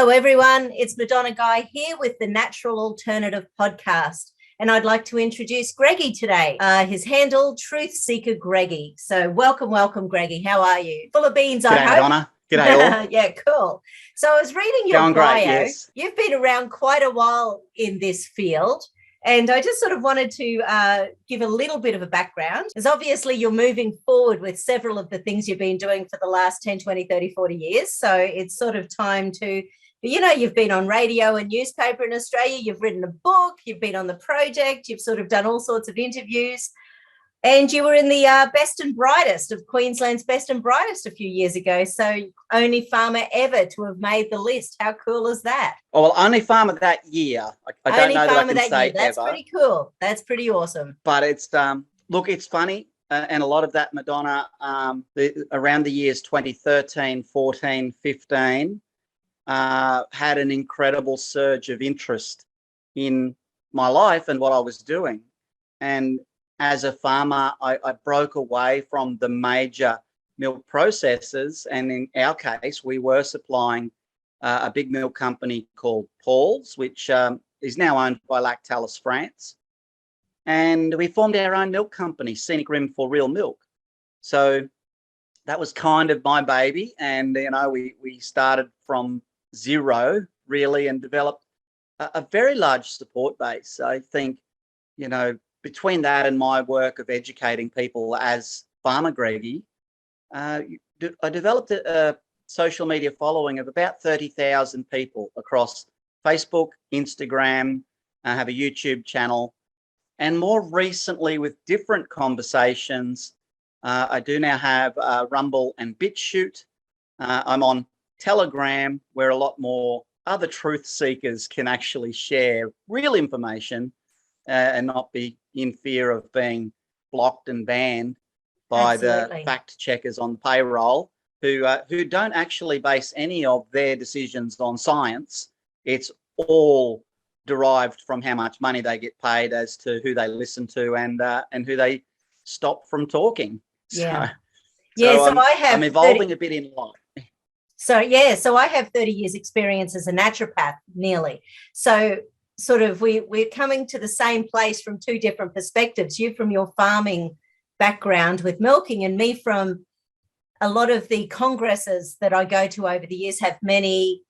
Hello, everyone. It's Madonna Guy here with the Natural Alternative podcast. And I'd like to introduce Gregie today. His handle, Truth Seeker Gregie. So welcome, Gregie. How are you? Full of beans, I hope. G'day, Madonna. G'day, all. Yeah, cool. So I was reading your Going bio. great, yes. You've been around quite a while in this field. And I just sort of wanted to give a little bit of a background, because obviously you're moving forward with several of the things you've been doing for the last 10, 20, 30, 40 years. So it's sort of time to, you've been on radio and newspaper in Australia, you've written a book, you've been on the project, you've sort of done all sorts of interviews. And you were in the Best and Brightest of Queensland's Best and Brightest a few years ago. So only farmer ever to have made the list. How cool is that? Oh, well, only farmer that year. I don't know that I can say ever. That's pretty cool. That's pretty awesome. But it's, look, it's funny. And a lot of that, Madonna, around the years 2013, 14, 15, had an incredible surge of interest in my life and what I was doing. And as a farmer, I broke away from the major milk processors. And in our case, we were supplying a big milk company called Paul's, which is now owned by Lactalis France. And we formed our own milk company, Scenic Rim for Real Milk. So that was kind of my baby. And, we started from zero, really, and developed a very large support base. I think, between that and my work of educating people as Farmer Gregie, I developed a social media following of about 30,000 people across Facebook, Instagram. I have a YouTube channel, and more recently with different conversations, I do now have Rumble and Bitchute. I'm on Telegram, where a lot more other truth seekers can actually share real information and not be in fear of being blocked and banned by the fact checkers on the payroll who don't actually base any of their decisions on science. It's all derived from how much money they get paid as to who they listen to and who they stop from talking. Yeah. I'm evolving a bit in life. So I have 30 years experience as a naturopath, nearly. So sort of we're coming to the same place from two different perspectives. You from your farming background with milking, and me from a lot of the congresses that I go to over the years have many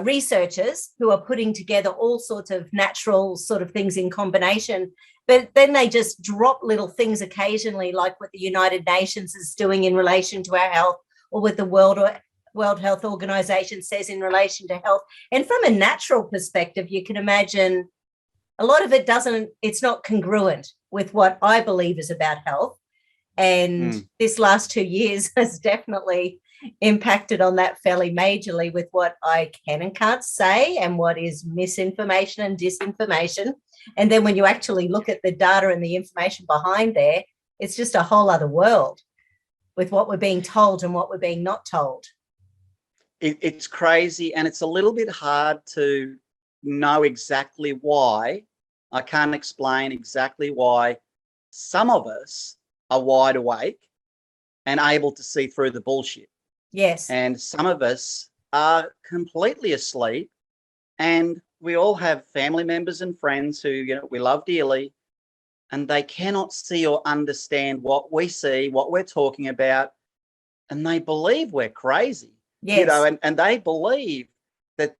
researchers who are putting together all sorts of natural sort of things in combination, but then they just drop little things occasionally, like what the United Nations is doing in relation to our health, or what the World Health Organization says in relation to health. And from a natural perspective, you can imagine a lot of it it's not congruent with what I believe is about health. And this last 2 years has definitely impacted on that fairly majorly with what I can and can't say and what is misinformation and disinformation. And then when you actually look at the data and the information behind there, it's just a whole other world with what we're being told and what we're being not told. It's crazy, and it's a little bit hard to know exactly why. I can't explain exactly why some of us are wide awake and able to see through the bullshit. Yes. And some of us are completely asleep, and we all have family members and friends who we love dearly, and they cannot see or understand what we see, what we're talking about, and they believe we're crazy. Yes. And they believe that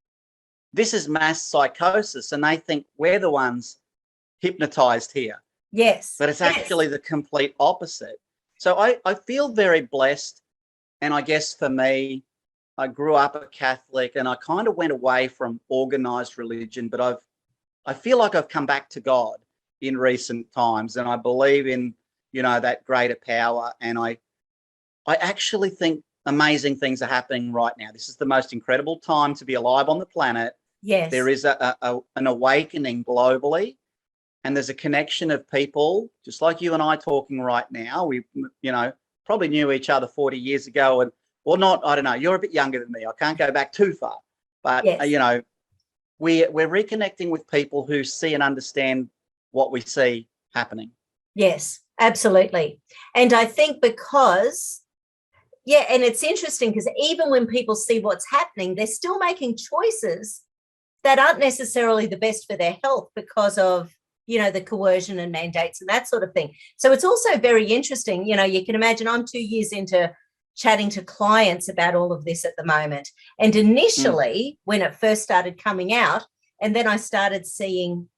this is mass psychosis, and they think we're the ones hypnotized here. Yes. But it's actually the complete opposite. So I feel very blessed. And I guess for me, I grew up a Catholic, and I kind of went away from organized religion, but I feel like I've come back to God in recent times, and I believe in, that greater power. And I actually think amazing things are happening right now. This is the most incredible time to be alive on the planet. Yes. There is an awakening globally, and there's a connection of people just like you and I talking right now. We, probably knew each other 40 years ago, or not. I don't know. You're a bit younger than me. I can't go back too far, but yes. We're reconnecting with people who see and understand what we see happening. Yes, absolutely. And I think because Yeah, and it's interesting because even when people see what's happening, they're still making choices that aren't necessarily the best for their health because of, you know, the coercion and mandates and that sort of thing. So it's also very interesting. You know, you can imagine I'm 2 years into chatting to clients about all of this at the moment. And initially, when it first started coming out, and then I started seeing